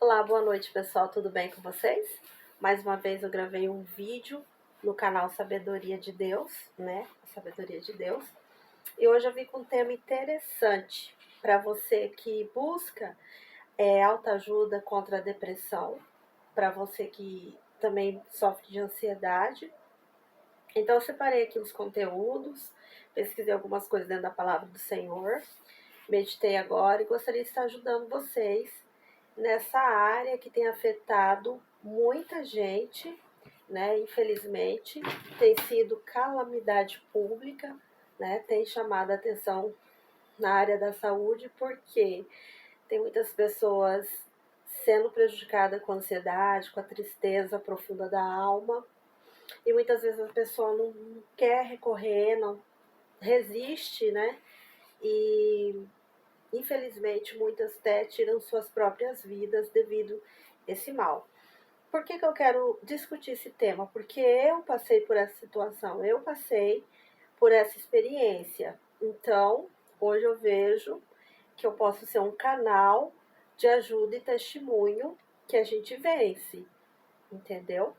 Olá, boa noite pessoal, tudo bem com vocês? Mais uma vez eu gravei um vídeo no canal Sabedoria de Deus, né? Sabedoria de Deus. E hoje eu vim com um tema interessante para você que busca autoajuda contra a depressão, para você que também sofre de ansiedade. Então eu separei aqui os conteúdos, pesquisei algumas coisas dentro da palavra do Senhor, meditei agora e gostaria de estar ajudando vocês nessa área que tem afetado muita gente, né? Infelizmente, tem sido calamidade pública, né? Tem chamado a atenção na área da saúde, porque tem muitas pessoas sendo prejudicadas com a ansiedade, com a tristeza profunda da alma, e muitas vezes a pessoa não quer recorrer, não resiste, né? E infelizmente, muitas até tiram suas próprias vidas devido a esse mal. Por que eu quero discutir esse tema? Porque eu passei por essa situação, eu passei por essa experiência. Então, hoje eu vejo que eu posso ser um canal de ajuda e testemunho que a gente vence, entendeu?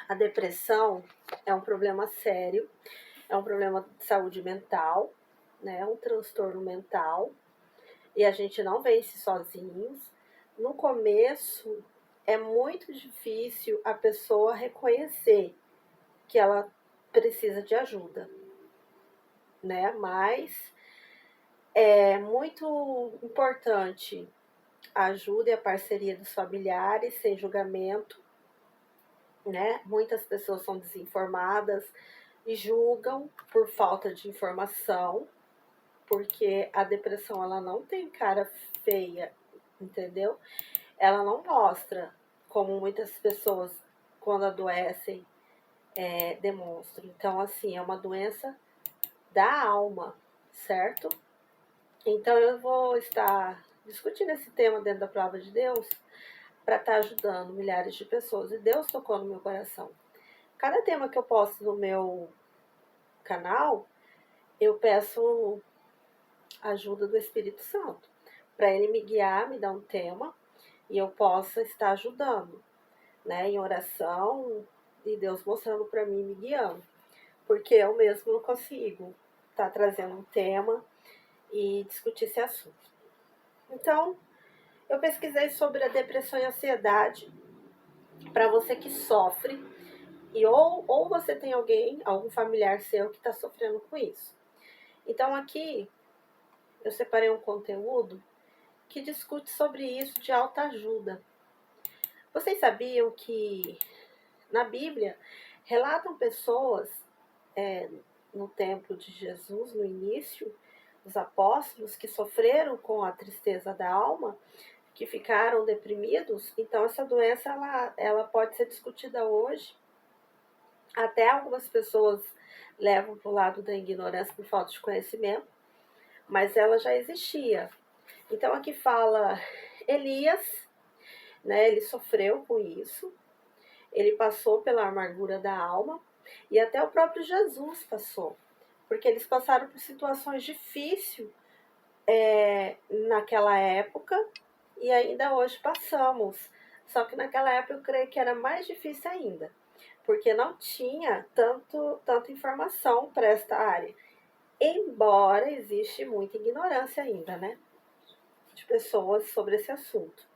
A depressão é um problema sério, é um problema de saúde mental, né? Um transtorno mental, e a gente não vence sozinhos. No começo é muito difícil a pessoa reconhecer que ela precisa de ajuda, né? Mas é muito importante a ajuda e a parceria dos familiares, sem julgamento, né? Muitas pessoas são desinformadas e julgam por falta de informação, porque a depressão ela não tem cara feia, entendeu? Ela não mostra, como muitas pessoas, quando adoecem, demonstram. Então, assim, é uma doença da alma, certo? Então, eu vou estar discutindo esse tema dentro da palavra de Deus para estar ajudando milhares de pessoas. E Deus tocou no meu coração. Cada tema que eu posto no meu canal, eu peço ajuda do Espírito Santo, para ele me guiar, me dar um tema e eu possa estar ajudando, né, em oração, e Deus mostrando para mim, me guiando, porque eu mesmo não consigo estar trazendo um tema e discutir esse assunto. Então, eu pesquisei sobre a depressão e a ansiedade para você que sofre, e ou você tem algum familiar seu que está sofrendo com isso. Então, aqui eu separei um conteúdo que discute sobre isso de autoajuda. Vocês sabiam que na Bíblia relatam pessoas no tempo de Jesus, no início, os apóstolos que sofreram com a tristeza da alma, que ficaram deprimidos? Então essa doença ela pode ser discutida hoje. Até algumas pessoas levam para o lado da ignorância por falta de conhecimento, mas ela já existia. Então aqui fala Elias, né? Ele sofreu com isso, ele passou pela amargura da alma, e até o próprio Jesus passou, porque eles passaram por situações difíceis naquela época, e ainda hoje passamos. Só que naquela época eu creio que era mais difícil ainda, porque não tinha tanta informação para esta área. Embora existe muita ignorância ainda, né? De pessoas sobre esse assunto.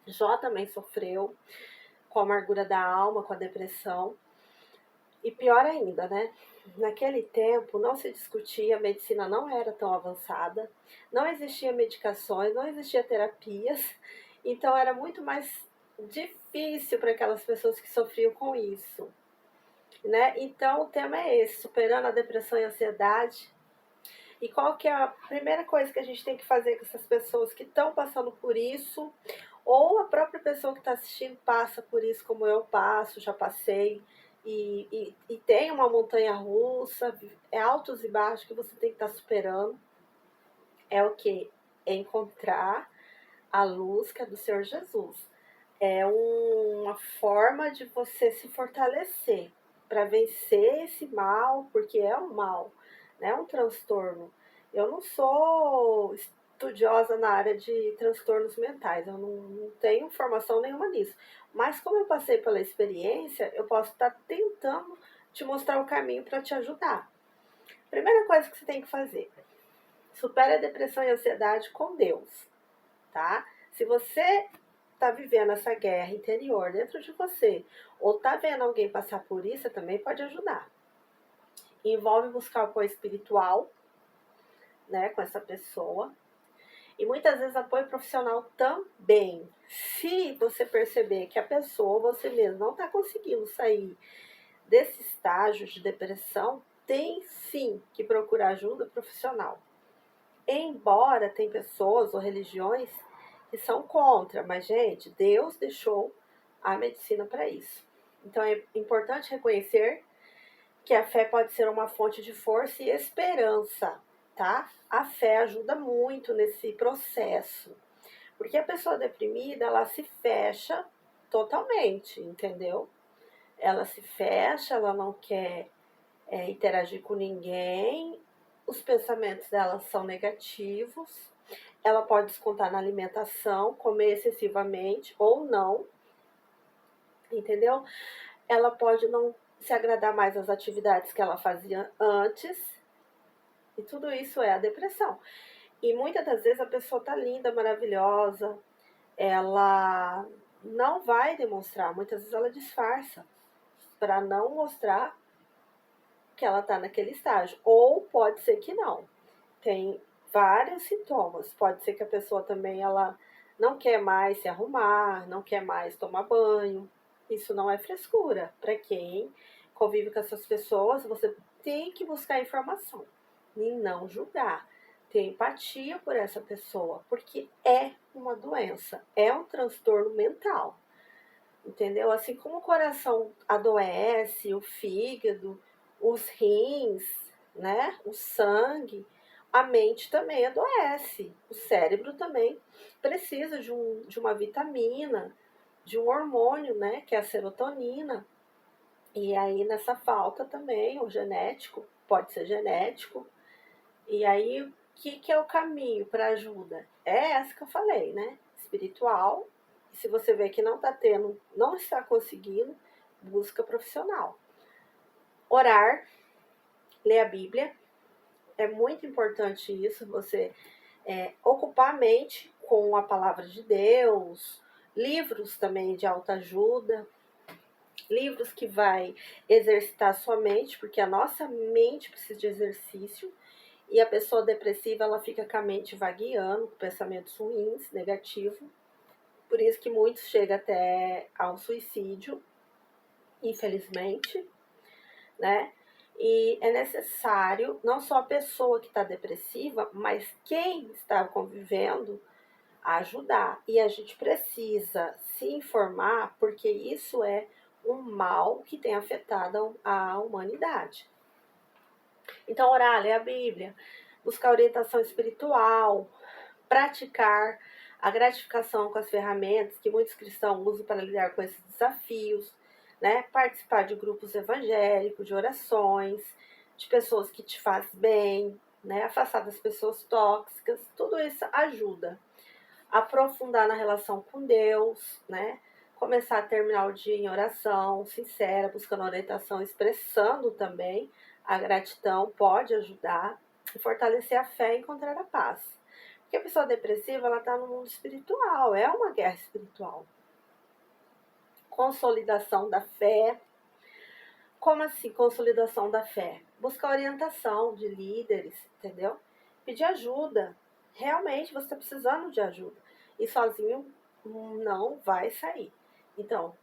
Jó também sofreu com a amargura da alma, com a depressão. E pior ainda, né? Naquele tempo não se discutia, a medicina não era tão avançada, não existia medicações, não existia terapias, então era muito mais difícil para aquelas pessoas que sofriam com isso, né? Então o tema é esse, superando a depressão e a ansiedade. E qual que é a primeira coisa que a gente tem que fazer com essas pessoas que estão passando por isso, ou a própria pessoa que está assistindo passa por isso, como eu passo, já passei, e tem uma montanha russa, é altos e baixos que você tem que estar superando. É o que? É encontrar a luz que é do Senhor Jesus. É uma forma de você se fortalecer para vencer esse mal, porque é um mal, né? Um transtorno. Eu não sou estudiosa na área de transtornos mentais, eu não tenho formação nenhuma nisso. Mas como eu passei pela experiência, eu posso estar tentando te mostrar o caminho para te ajudar. Primeira coisa que você tem que fazer, supere a depressão e a ansiedade com Deus, tá? Se você está vivendo essa guerra interior dentro de você, ou está vendo alguém passar por isso, você também pode ajudar. Envolve buscar apoio espiritual, né, com essa pessoa. E muitas vezes apoio profissional também. Se você perceber que a pessoa, você mesmo, não está conseguindo sair desse estágio de depressão, tem sim que procurar ajuda profissional. Embora tem pessoas ou religiões que são contra, mas, gente, Deus deixou a medicina para isso. Então é importante reconhecer que a fé pode ser uma fonte de força e esperança, tá? A fé ajuda muito nesse processo, porque a pessoa deprimida, ela se fecha totalmente, entendeu? Ela se fecha, ela não quer interagir com ninguém, os pensamentos dela são negativos, ela pode descontar na alimentação, comer excessivamente ou não, entendeu? Ela pode não se agradar mais às atividades que ela fazia antes, e tudo isso é a depressão. E muitas das vezes a pessoa tá linda, maravilhosa, ela não vai demonstrar, muitas vezes ela disfarça para não mostrar que ela tá naquele estágio. Ou pode ser que não. Tem vários sintomas. Pode ser que a pessoa também ela não quer mais se arrumar, não quer mais tomar banho. Isso não é frescura. Para quem convive com essas pessoas, você tem que buscar informação e não julgar. Ter empatia por essa pessoa, porque é uma doença, é um transtorno mental. Entendeu? Assim como o coração adoece, o fígado, os rins, né? O sangue, a mente também adoece. O cérebro também precisa de uma vitamina, de um hormônio, né? Que é a serotonina. E aí, nessa falta também, o genético, pode ser genético. E aí, o que é o caminho para ajuda? É essa que eu falei, né? Espiritual. E se você vê que não está tendo, não está conseguindo, busca profissional. Orar, ler a Bíblia. É muito importante isso, você ocupar a mente com a palavra de Deus, livros também de autoajuda, livros que vai exercitar a sua mente, porque a nossa mente precisa de exercício. E a pessoa depressiva, ela fica com a mente vagueando, com pensamentos ruins, negativos. Por isso que muitos chegam até ao suicídio, infelizmente, né? E é necessário, não só a pessoa que está depressiva, mas quem está convivendo, ajudar. E a gente precisa se informar, porque isso é um mal que tem afetado a humanidade. Então, orar, ler a Bíblia, buscar orientação espiritual, praticar a gratificação com as ferramentas que muitos cristãos usam para lidar com esses desafios, né? Participar de grupos evangélicos, de orações, de pessoas que te fazem bem, né? Afastar das pessoas tóxicas, tudo isso ajuda. Aprofundar na relação com Deus, né? Começar a terminar o dia em oração sincera, buscando orientação, expressando também a gratidão, pode ajudar e fortalecer a fé e encontrar a paz. Porque a pessoa depressiva, ela está no mundo espiritual, é uma guerra espiritual. Consolidação da fé. Como assim, consolidação da fé? Buscar orientação de líderes, entendeu? Pedir ajuda. Realmente você está precisando de ajuda. E sozinho não vai sair. Então,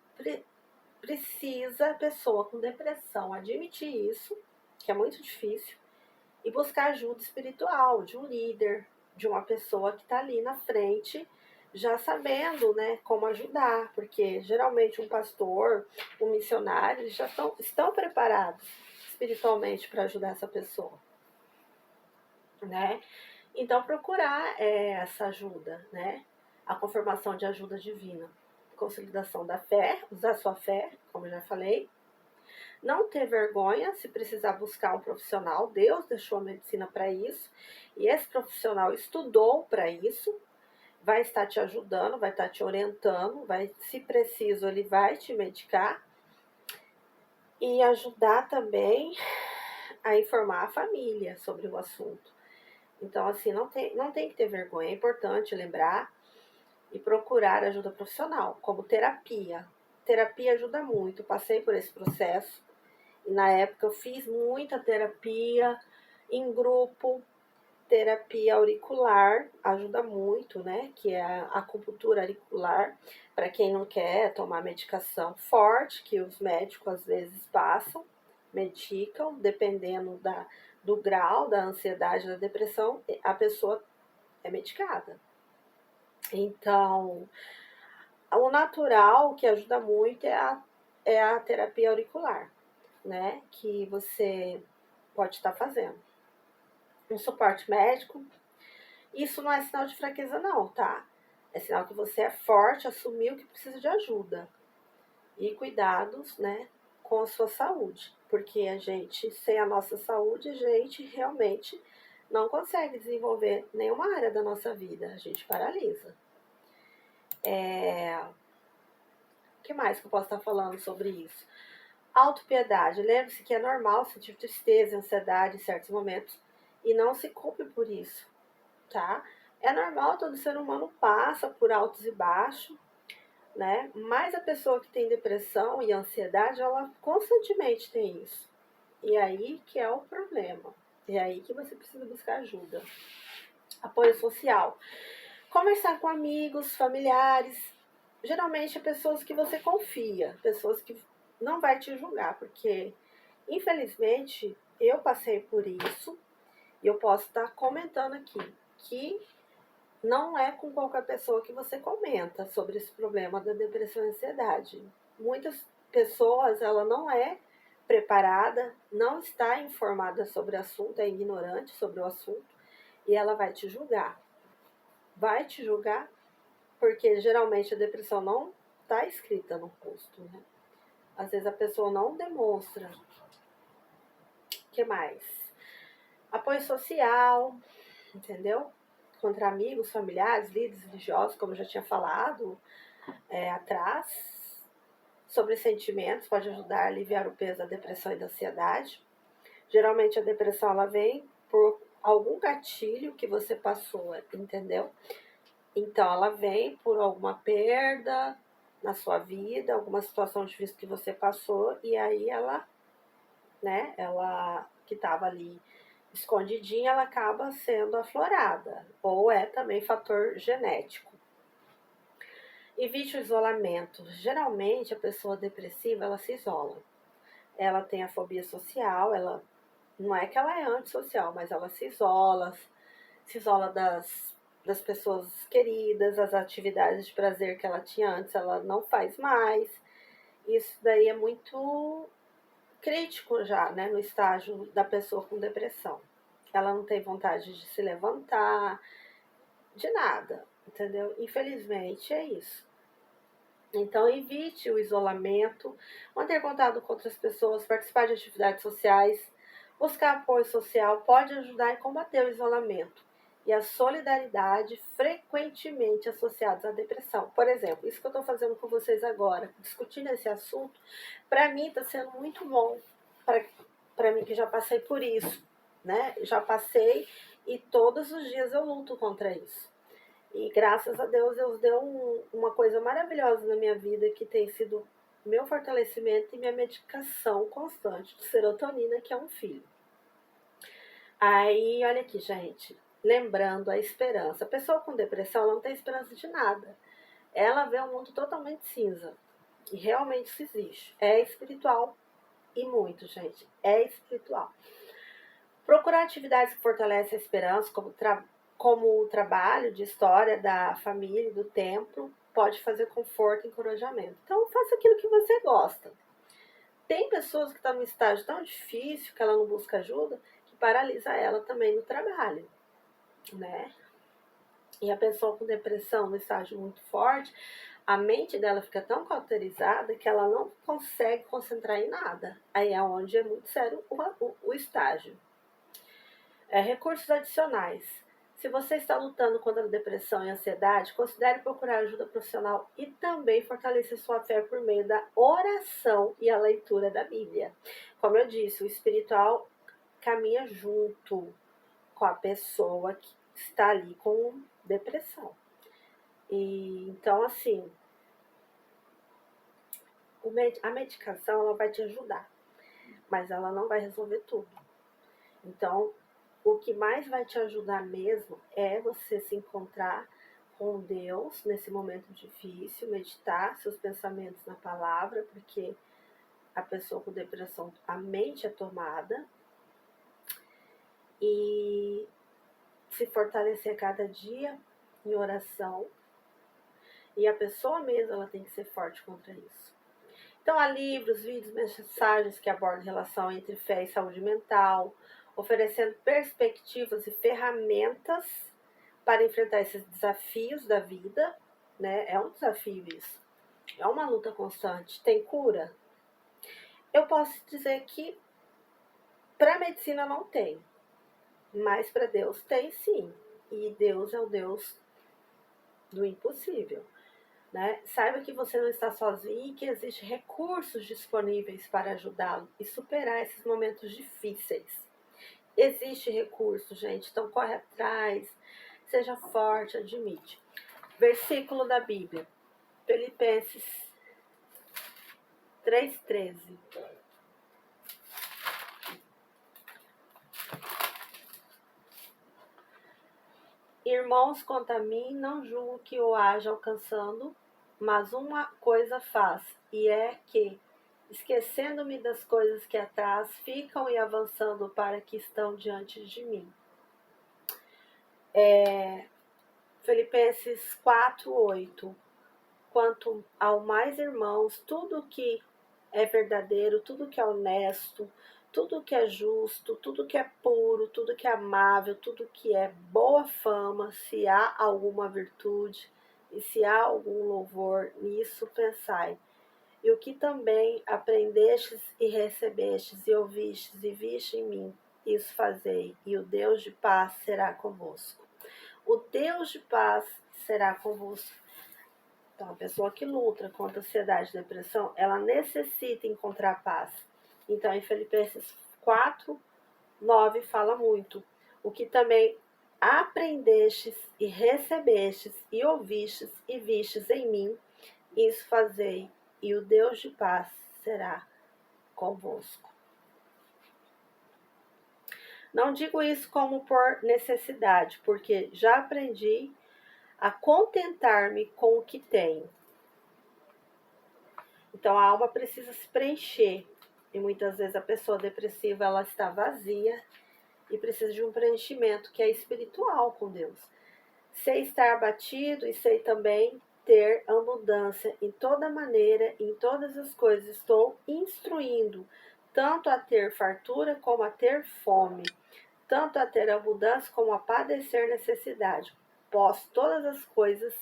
precisa a pessoa com depressão admitir isso, que é muito difícil, e buscar ajuda espiritual de um líder, de uma pessoa que está ali na frente, já sabendo, né, como ajudar, porque geralmente um pastor, um missionário, eles já estão preparados espiritualmente para ajudar essa pessoa, né? Então procurar essa ajuda, né? A confirmação de ajuda divina, consolidação da fé, usar sua fé, como eu já falei, Não ter vergonha, se precisar buscar um profissional, Deus deixou a medicina para isso, e esse profissional estudou para isso, vai estar te ajudando, vai estar te orientando, se preciso, ele vai te medicar e ajudar também a informar a família sobre o assunto. Então, assim, não tem que ter vergonha, é importante lembrar e procurar ajuda profissional, como terapia. Terapia ajuda muito, passei por esse processo, e na época eu fiz muita terapia em grupo, terapia auricular ajuda muito, né? Que é a acupuntura auricular, para quem não quer tomar medicação forte, que os médicos às vezes passam, medicam, dependendo do grau da ansiedade, da depressão, a pessoa é medicada. Então, o natural que ajuda muito é a terapia auricular, né? Que você pode estar fazendo. Um suporte médico. Isso não é sinal de fraqueza, não, tá? É sinal que você é forte, assumiu que precisa de ajuda. E cuidados, né, com a sua saúde. Porque a gente, sem a nossa saúde, a gente realmente não consegue desenvolver nenhuma área da nossa vida. A gente paralisa. O que mais que eu posso estar falando sobre isso? Autopiedade. Lembre-se que é normal sentir tristeza e ansiedade em certos momentos. E não se culpe por isso, tá? É normal, todo ser humano passa por altos e baixos, né? Mas a pessoa que tem depressão e ansiedade, ela constantemente tem isso. E aí que é o problema. É aí que você precisa buscar ajuda. Apoio social. Conversar com amigos, familiares, geralmente pessoas que você confia, pessoas que não vai te julgar, porque infelizmente eu passei por isso e eu posso estar comentando aqui que não é com qualquer pessoa que você comenta sobre esse problema da depressão e ansiedade. Muitas pessoas, ela não é preparada, não está informada sobre o assunto, é ignorante sobre o assunto, e ela vai te julgar. Vai te julgar porque geralmente a depressão não está escrita no rosto, né? Às vezes a pessoa não demonstra. O que mais? Apoio social, entendeu? Contra amigos, familiares, líderes religiosos, como eu já tinha falado atrás. Sobre sentimentos, pode ajudar a aliviar o peso da depressão e da ansiedade. Geralmente a depressão ela vem por algum gatilho que você passou, entendeu? Então ela vem por alguma perda na sua vida, alguma situação difícil que você passou, e aí ela, né, ela que estava ali escondidinha, ela acaba sendo aflorada, ou é também fator genético. Evite o isolamento. Geralmente a pessoa depressiva, ela se isola. Ela tem a fobia social, ela não é que ela é antissocial, mas ela se isola das pessoas queridas, as atividades de prazer que ela tinha antes, ela não faz mais. Isso daí é muito crítico já, né, no estágio da pessoa com depressão. Ela não tem vontade de se levantar, de nada, entendeu? Infelizmente é isso. Então, evite o isolamento, manter contato com outras pessoas, participar de atividades sociais, buscar apoio social pode ajudar a combater o isolamento e a solidariedade frequentemente associados à depressão. Por exemplo, isso que eu estou fazendo com vocês agora, discutindo esse assunto, para mim está sendo muito bom, para mim que já passei por isso, né? Já passei e todos os dias eu luto contra isso. E graças a Deus deu uma coisa maravilhosa na minha vida, que tem sido meu fortalecimento e minha medicação constante de serotonina, que é um filho. Aí, olha aqui, gente, lembrando a esperança. A pessoa com depressão, ela não tem esperança de nada. Ela vê um mundo totalmente cinza. E realmente isso existe. É espiritual e muito, gente. É espiritual. Procurar atividades que fortalecem a esperança, como o trabalho de história da família e do templo, pode fazer conforto e encorajamento. Então, faça aquilo que você gosta. Tem pessoas que estão num estágio tão difícil que ela não busca ajuda, que paralisa ela também no trabalho, né? E a pessoa com depressão no estágio muito forte, A mente dela fica tão cauterizada que ela não consegue concentrar em nada. Aí é onde é muito sério o estágio. Recursos adicionais. Se você está lutando contra a depressão e ansiedade, considere procurar ajuda profissional e também fortalecer sua fé por meio da oração e a leitura da Bíblia. Como eu disse, o espiritual caminha junto com a pessoa que está ali com depressão. E então, assim, a medicação ela vai te ajudar, mas ela não vai resolver tudo. Então, o que mais vai te ajudar mesmo é você se encontrar com Deus nesse momento difícil, meditar seus pensamentos na palavra, porque a pessoa com depressão, a mente é tomada, e se fortalecer cada dia em oração, e a pessoa mesma ela tem que ser forte contra isso. Então, há livros, vídeos, mensagens que abordam relação entre fé e saúde mental, oferecendo perspectivas e ferramentas para enfrentar esses desafios da vida, né? É um desafio isso. É uma luta constante. Tem cura? Eu posso dizer que para a medicina não tem, mas para Deus tem sim. E Deus é o Deus do impossível. Né? Saiba que você não está sozinho e que existem recursos disponíveis para ajudá-lo e superar esses momentos difíceis. Existe recurso, gente, então corre atrás, seja forte, admite. Versículo da Bíblia, Filipenses 3,13. Irmãos, quanto a mim, não julgo que o haja alcançando, mas uma coisa faço, e é que, esquecendo-me das coisas que atrás ficam e avançando para que estão diante de mim. Filipenses 4:8. Quanto ao mais, irmãos, tudo que é verdadeiro, tudo que é honesto, tudo que é justo, tudo que é puro, tudo que é amável, tudo que é boa fama, se há alguma virtude e se há algum louvor, nisso pensai. E o que também aprendestes e recebestes e ouvistes e viste em mim, isso fazei, e o Deus de paz será convosco. O Deus de paz será convosco. Então, a pessoa que luta contra ansiedade e depressão, ela necessita encontrar paz. Então, em Filipenses 4:9 fala muito. O que também aprendestes e recebestes e ouvistes e vistes em mim, isso fazei, e o Deus de paz será convosco. Não digo isso como por necessidade, porque já aprendi a contentar-me com o que tenho. Então a alma precisa se preencher. E muitas vezes a pessoa depressiva ela está vazia e precisa de um preenchimento que é espiritual com Deus. Sei estar abatido e sei também ter abundância em toda maneira, em todas as coisas. Estou instruindo, tanto a ter fartura como a ter fome, tanto a ter abundância como a padecer necessidade. Posso todas as coisas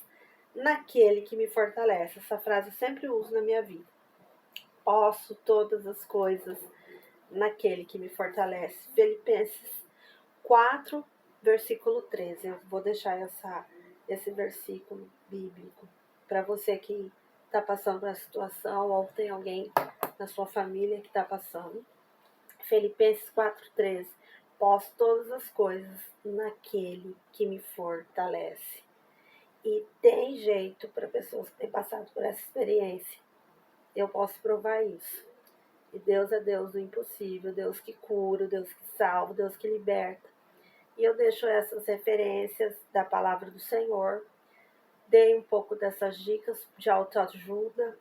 naquele que me fortalece. Essa frase eu sempre uso na minha vida. Posso todas as coisas naquele que me fortalece. Filipenses 4, versículo 13. Eu vou deixar esse versículo bíblico para você que está passando por essa situação ou tem alguém na sua família que está passando. Filipenses 4:13. Posso todas as coisas naquele que me fortalece. E tem jeito para pessoas que têm passado por essa experiência. Eu posso provar isso. E Deus é Deus do impossível, Deus que cura, Deus que salva, Deus que liberta. E eu deixo essas referências da palavra do Senhor. Dei um pouco dessas dicas de autoajuda.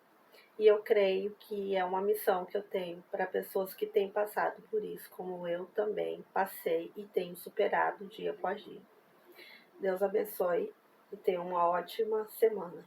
E eu creio que é uma missão que eu tenho para pessoas que têm passado por isso, como eu também passei e tenho superado dia após dia. Deus abençoe e tenha uma ótima semana.